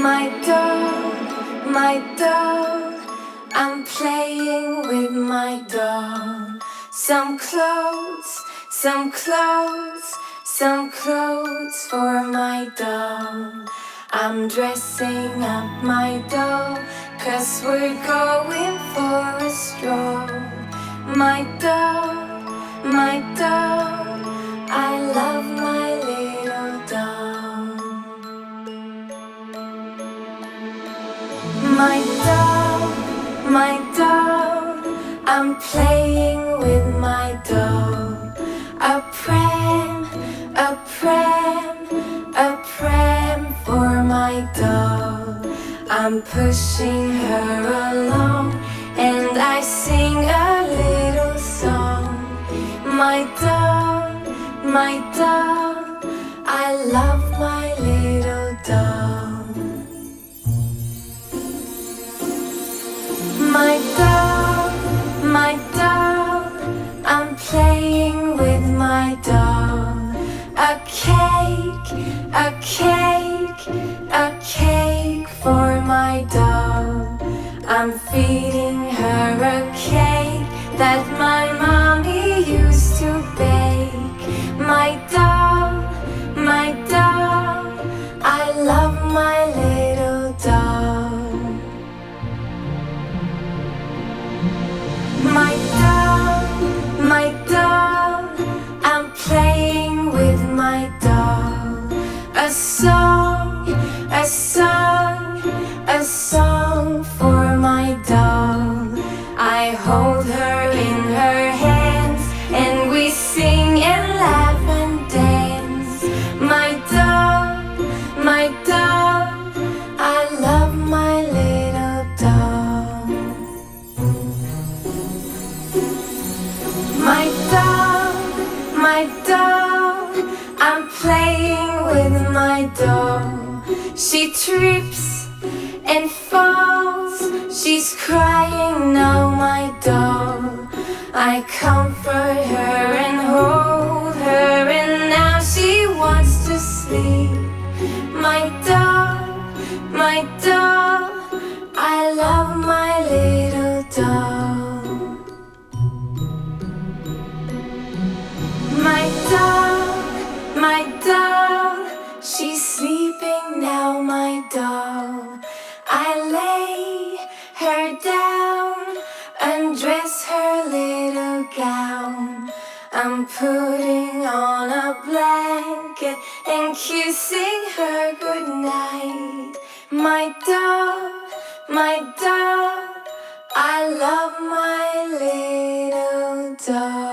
my doll, I'm playing with my doll. Some clothes, some clothes, some clothes for my doll. I'm dressing up my doll, 'cause we're going for a stroll. My doll, I love my little doll. My doll, I'm playing with my doll. A pram, a pram, a pram for my doll. I'm pushing her along, and I sing a little song. My doll, I love my little doll. My doll, I'm playing with my doll. A cake, a cake, a cake for my doll. I'm feeding her a cake that my mommy used to bake. My doll, I love my little doll. My doll, I'm playing with my doll. A song, a song, a song for my doll. I hold her in her hands, and we sing and laugh and dance. My doll, I love my little doll. My doll, I'm playing with my doll. She trips and falls, she's crying now, my doll. I comfort her and hold her, and now she wants to sleep. My doll, I love my little doll. My doll, she's sleeping now, my doll. I lay her down, undress her little gown. I'm putting on a blanket and kissing her goodnight. My doll, I love my little doll.